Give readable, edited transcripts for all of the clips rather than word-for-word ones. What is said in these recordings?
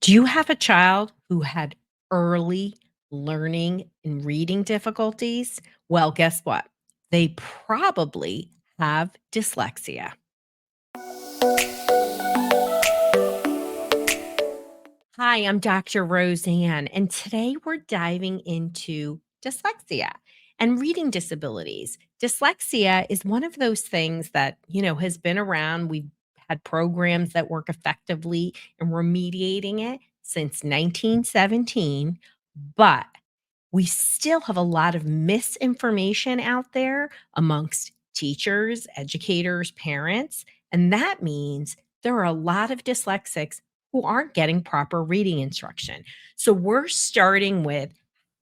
Do you have a child who had early learning and reading difficulties? Well, guess what? They probably have dyslexia. Hi, I'm Dr. Roseann, and today we're diving into dyslexia and reading disabilities. Dyslexia is one of those things that, has been around. We've had programs that work effectively in remediating it since 1917, but we still have a lot of misinformation out there amongst teachers, educators, parents, and that means there are a lot of dyslexics who aren't getting proper reading instruction. So we're starting with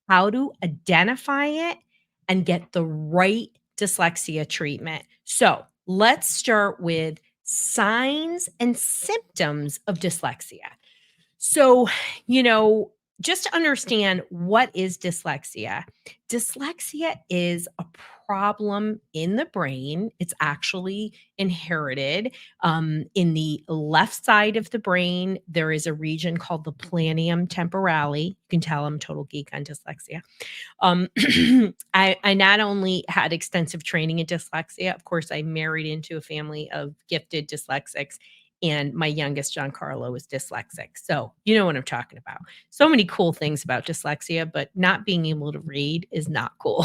how to identify it and get the right dyslexia treatment. So let's start with signs and symptoms of dyslexia. So, you know, just to understand what is dyslexia. Dyslexia is a problem in the brain. It's actually inherited. In the left side of the brain, there is a region called the planium temporale. You can tell I'm a total geek on dyslexia. Um, I not only had extensive training in dyslexia, of course, I married into a family of gifted dyslexics, and my youngest, Giancarlo, is dyslexic. So you know what I'm talking about. So many cool things about dyslexia, but not being able to read is not cool.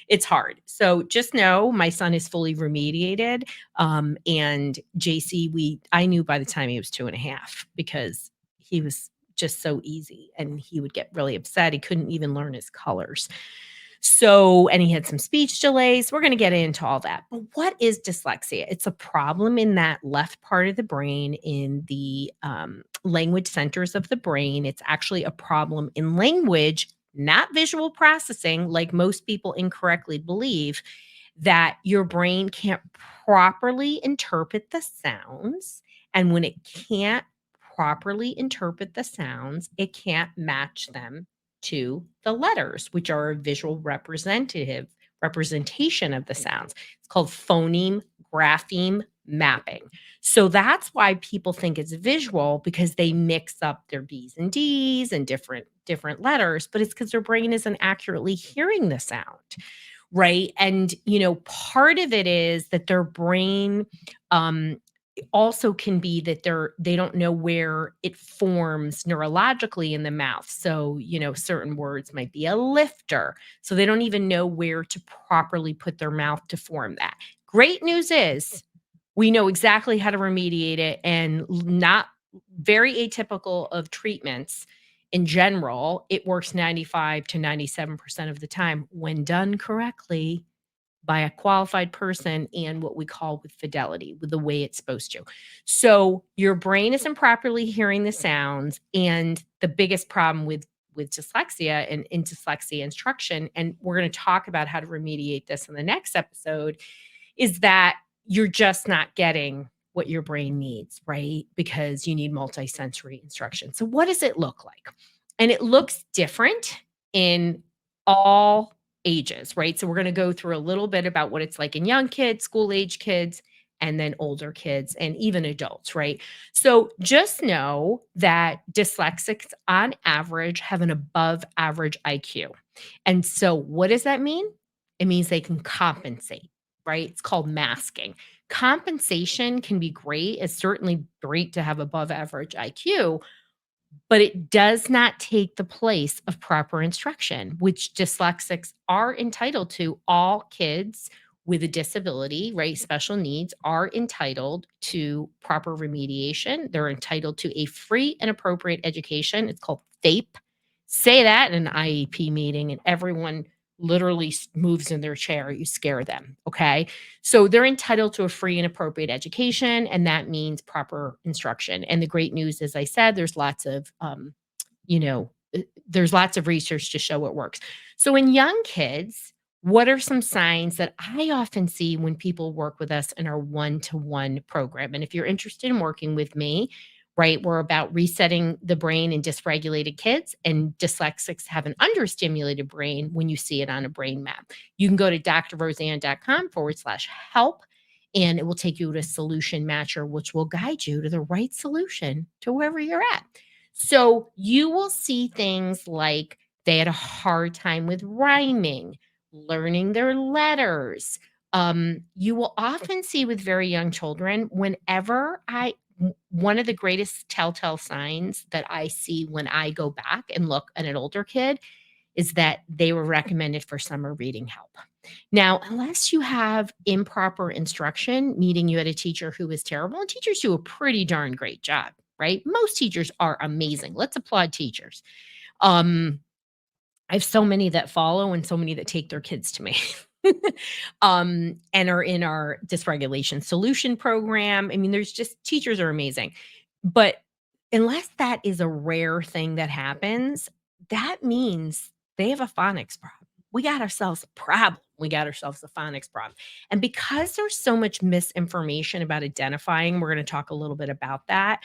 It's hard. So just know my son is fully remediated. And JC, I knew by the time he was 2.5 because he was just so easy and he would get really upset. He couldn't even learn his colors. So, and he had some speech delays. We're going to get into all that. But what is dyslexia? It's a problem in that left part of the brain, in the language centers of the brain. It's actually a problem in language, not visual processing, like most people incorrectly believe, that your brain can't properly interpret the sounds. And when it can't properly interpret the sounds, it can't match them to the letters, which are a visual representation of the sounds. It's called phoneme grapheme mapping. So that's why people think it's visual, because they mix up their B's and D's and different letters, but it's because their brain isn't accurately hearing the sound. Right. And, part of it is that their brain also can be that they don't know where it forms neurologically in the mouth. So, certain words might be a lifter. So they don't even know where to properly put their mouth to form that. Great news is we know exactly how to remediate it, and not very atypical of treatments in general. It works 95 to 97% of the time when done correctly by a qualified person, and what we call with fidelity, with the way it's supposed to. So your brain isn't properly hearing the sounds, and the biggest problem with dyslexia and in dyslexia instruction, and we're going to talk about how to remediate this in the next episode, is that you're just not getting what your brain needs, right? Because you need multisensory instruction. So what does it look like? And it looks different in all ages, right? So we're going to go through a little bit about what it's like in young kids, school age kids, and then older kids and even adults, right? So just know that dyslexics on average have an above average IQ. And so what does that mean? It means they can compensate, right? It's called masking. Compensation can be great. It's certainly great to have above average IQ, but it does not take the place of proper instruction, which dyslexics are entitled to. All kids with a disability, right, special needs, are entitled to proper remediation. They're entitled to a free and appropriate education. It's called FAPE. Say that in an IEP meeting, and everyone literally moves in their chair. You scare them. Okay. So they're entitled to a free and appropriate education, and that means proper instruction. And the great news, as I said, you know, there's lots of research to show it works. So in young kids, what are some signs that I often see when people work with us in our one-to-one program? And if you're interested in working with me, right, we're about resetting the brain in dysregulated kids, and dyslexics have an understimulated brain when you see it on a brain map. You can go to drroseann.com/help, and it will take you to Solution Matcher, which will guide you to the right solution to wherever you're at. So you will see things like they had a hard time with rhyming, learning their letters. You will often see with very young children, one of the greatest telltale signs that I see when I go back and look at an older kid is that they were recommended for summer reading help. Now, unless you have improper instruction, meaning you had a teacher who was terrible, and teachers do a pretty darn great job, right? Most teachers are amazing. Let's applaud teachers. Um, I have so many that follow and so many that take their kids to me. And are in our dysregulation solution program. I mean, there's just teachers are amazing. But unless that is a rare thing that happens, that means they have a phonics problem. We got ourselves a problem. We got ourselves a phonics problem. And because there's so much misinformation about identifying, we're going to talk a little bit about that.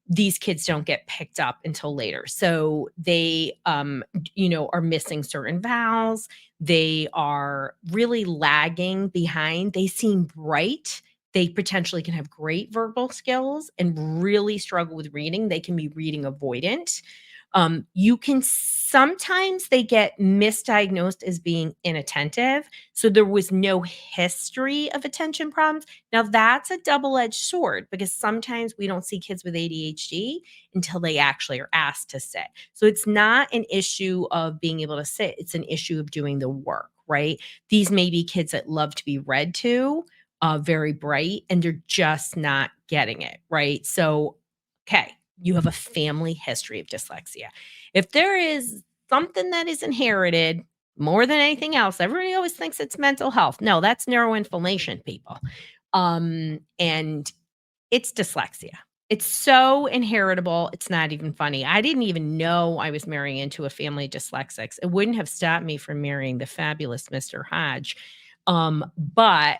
These kids don't get picked up until later. So they are missing certain vowels. They are really lagging behind. They seem bright. They potentially can have great verbal skills and really struggle with reading. They can be reading avoidant. You can sometimes they get misdiagnosed as being inattentive. So there was no history of attention problems. Now that's a double-edged sword because sometimes we don't see kids with ADHD until they actually are asked to sit. So it's not an issue of being able to sit, it's an issue of doing the work, right? These may be kids that love to be read to, very bright, and they're just not getting it, right? So, okay, you have a family history of dyslexia. If there is something that is inherited more than anything else, everybody always thinks it's mental health. No, that's neuroinflammation, people. And it's dyslexia. It's so inheritable. It's not even funny. I didn't even know I was marrying into a family of dyslexics. It wouldn't have stopped me from marrying the fabulous Mr. Hodge. But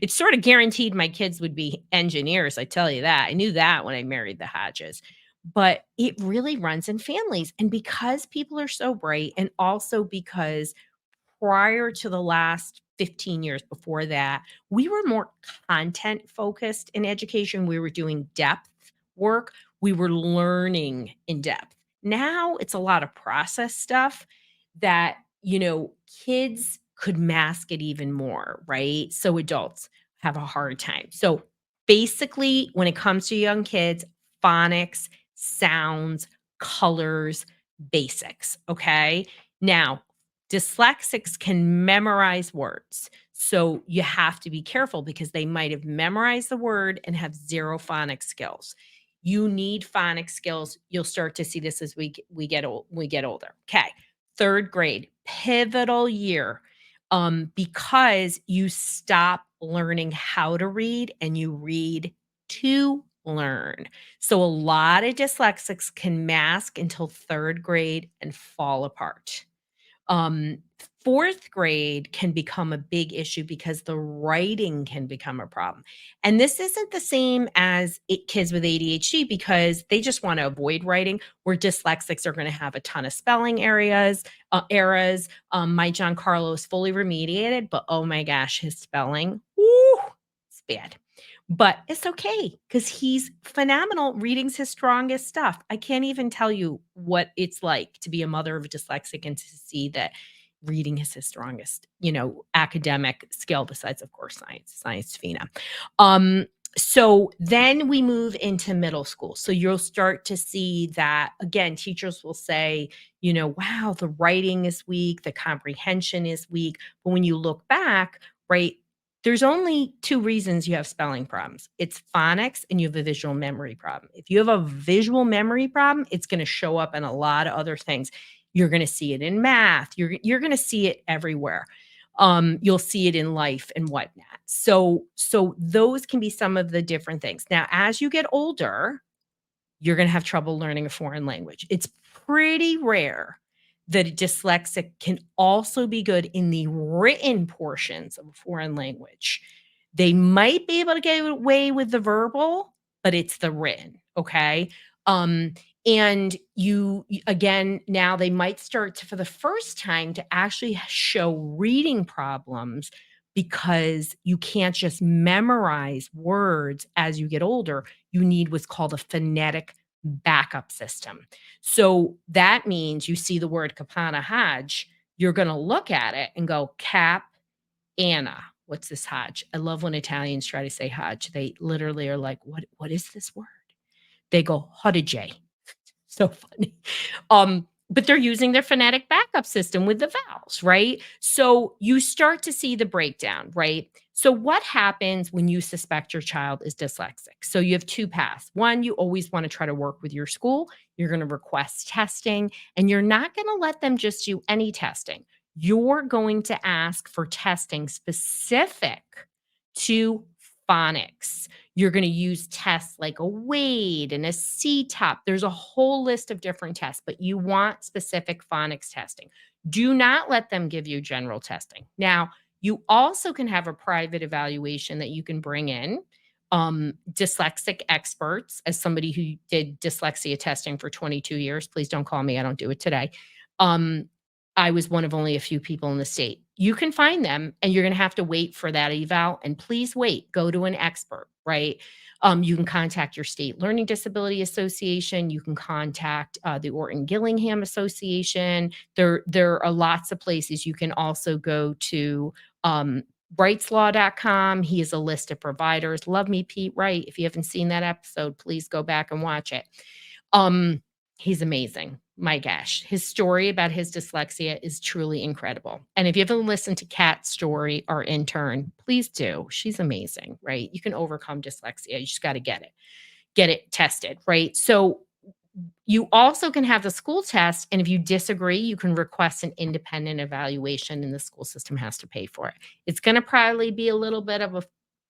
it sort of guaranteed my kids would be engineers, I tell you that. I knew that when I married the Hodges. But it really runs in families. And because people are so bright, and also because prior to the last 15 years before that, we were more content focused in education. We were doing depth work. We were learning in depth. Now it's a lot of process stuff that, kids could mask it even more, right? So adults have a hard time. So basically, when it comes to young kids, phonics, sounds, colors, basics, okay? Now, dyslexics can memorize words. So you have to be careful because they might have memorized the word and have zero phonics skills. You need phonics skills. You'll start to see this as we get older. Okay. 3rd grade, pivotal year. Because you stop learning how to read and you read to learn. So a lot of dyslexics can mask until 3rd grade and fall apart. Um, 4th grade can become a big issue because the writing can become a problem. And this isn't the same as kids with ADHD because they just want to avoid writing, where dyslexics are going to have a ton of spelling errors. My Giancarlo is fully remediated, but oh my gosh, his spelling, woo, it's bad. But it's okay because he's phenomenal. Reading's his strongest stuff. I can't even tell you what it's like to be a mother of a dyslexic and to see that reading is his strongest, academic skill besides, of course, science phenom. Um, so then we move into middle school. So you'll start to see that again, teachers will say, wow, the writing is weak, the comprehension is weak. But when you look back, right, there's only 2 reasons you have spelling problems. It's phonics and you have a visual memory problem. If you have a visual memory problem, it's gonna show up in a lot of other things. You're gonna see it in math. You're gonna see it everywhere. You'll see it in life and whatnot. So those can be some of the different things. Now, as you get older, you're gonna have trouble learning a foreign language. It's pretty rare that a dyslexic can also be good in the written portions of a foreign language. They might be able to get away with the verbal, but it's the written, okay? Um, and again, now they might start to, for the first time, to actually show reading problems because you can't just memorize words as you get older. You need what's called a phonetic backup system. So that means you see the word Capanna-Hodge, you're going to look at it and go, Cap Anna. What's this Hodge? I love when Italians try to say Hodge. They literally are like, what is this word? They go, Hodge. So funny. But they're using their phonetic backup system with the vowels, right? So you start to see the breakdown, right? So what happens when you suspect your child is dyslexic? So you have two paths. One, you always want to try to work with your school. You're going to request testing, and you're not going to let them just do any testing. You're going to ask for testing specific to phonics. You're going to use tests like a WADE and a CTOP. There's a whole list of different tests, but you want specific phonics testing. Do not let them give you general testing. Now, you also can have a private evaluation that you can bring in. Dyslexic experts, as somebody who did dyslexia testing for 22 years, please don't call me, I don't do it today. I was one of only a few people in the state. You can find them, and you're going to have to wait for that eval. And please wait, go to an expert, right? You can contact your state learning disability association. You can contact the Orton Gillingham Association. There are lots of places. You can also go to brightslaw.com. He has a list of providers. Love me, Pete Wright. If you haven't seen that episode, please go back and watch it. He's amazing. My gosh, his story about his dyslexia is truly incredible. And if you haven't listened to Kat's story, our intern, please do. She's amazing, right? You can overcome dyslexia. You just got to get it tested, right? So you also can have the school test, and if you disagree, you can request an independent evaluation, and the school system has to pay for it. It's going to probably be a little bit of a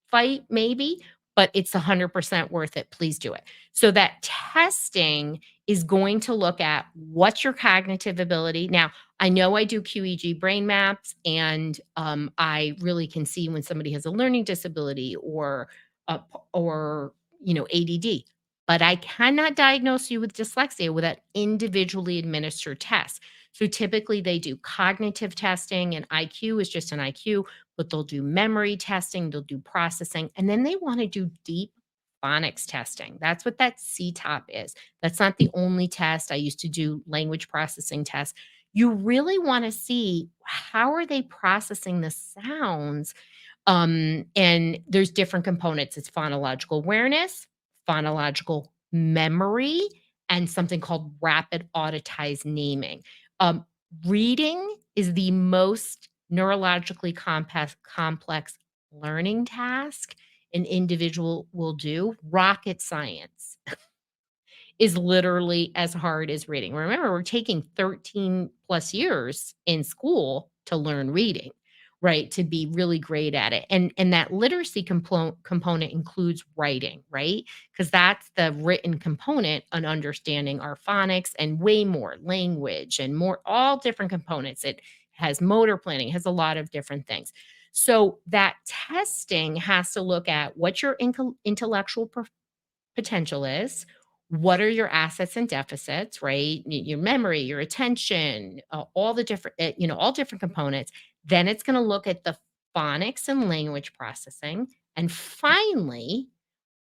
fight, maybe, but it's 100% worth it. Please do it. So that testing is going to look at what's your cognitive ability. Now, I know I do QEEG brain maps, and I really can see when somebody has a learning disability uh, or ADD. But I cannot diagnose you with dyslexia without individually administered tests. So typically they do cognitive testing, and IQ is just an IQ, but they'll do memory testing, they'll do processing, and then they want to do deep phonics testing. That's what that CTOP is. That's not the only test. I used to do language processing tests. You really want to see how are they processing the sounds, and there's different components. It's phonological awareness, phonological memory, and something called rapid auditized naming. Um, Reading is the most neurologically complex learning task an individual will do. Rocket science is literally as hard as reading. Remember, we're taking 13 plus years in school to learn reading, right? To be really great at it. And that literacy component includes writing, right? Because that's the written component on understanding our phonics and way more language and more, all different components. It has motor planning, has a lot of different things. So that testing has to look at what your intellectual potential is. What are your assets and deficits, right? Your memory, your attention, all the different, all different components. Then it's going to look at the phonics and language processing. And finally,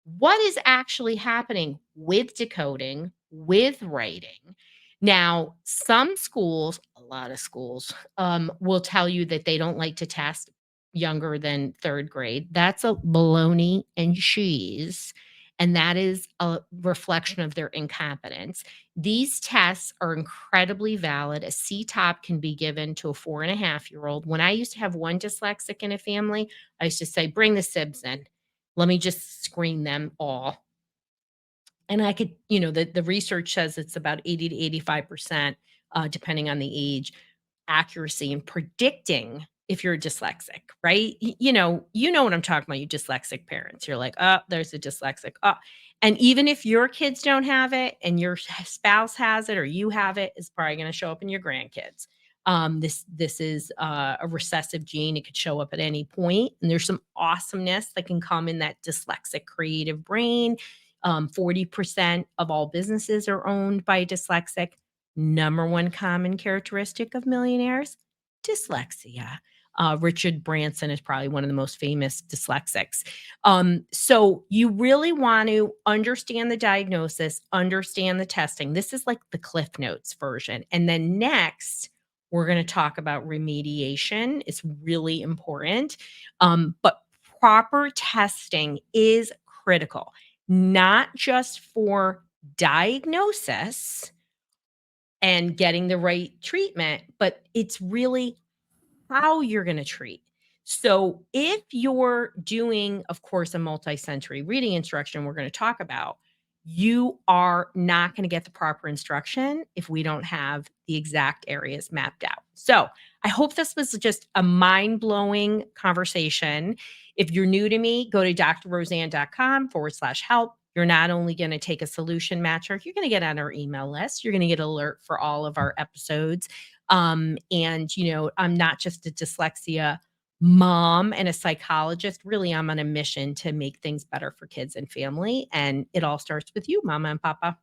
what is actually happening with decoding, with writing. Now, some schools, a lot of schools, will tell you that they don't like to test younger than third grade. That's a baloney and cheese. And that is a reflection of their incompetence. These tests are incredibly valid. A CTOP can be given to a 4.5-year-old. When I used to have one dyslexic in a family, I used to say, bring the sibs in. Let me just screen them all. And I could, the research says it's about 80 to 85%, depending on the age, accuracy in predicting if you're dyslexic, right? You know what I'm talking about, you dyslexic parents. You're like, oh, there's a dyslexic. Oh. And even if your kids don't have it and your spouse has it or you have it, it's probably going to show up in your grandkids. This is a recessive gene. It could show up at any point, and there's some awesomeness that can come in that dyslexic creative brain. 40% of all businesses are owned by dyslexic. Number one common characteristic of millionaires, dyslexia. Richard Branson is probably one of the most famous dyslexics. So you really want to understand the diagnosis, understand the testing. This is like the Cliff Notes version. And then next, we're going to talk about remediation. It's really important. But proper testing is critical, not just for diagnosis and getting the right treatment, but it's really how you're going to treat. So, if you're doing, of course, a multi-sensory reading instruction, we're going to talk about, you are not going to get the proper instruction if we don't have the exact areas mapped out. So, I hope this was just a mind blowing conversation. If you're new to me, go to drroseann.com/help. You're not only going to take a solution matcher, you're going to get on our email list. You're going to get alert for all of our episodes. And, I'm not just a dyslexia mom and a psychologist. Really, I'm on a mission to make things better for kids and family. And it all starts with you, mama and papa.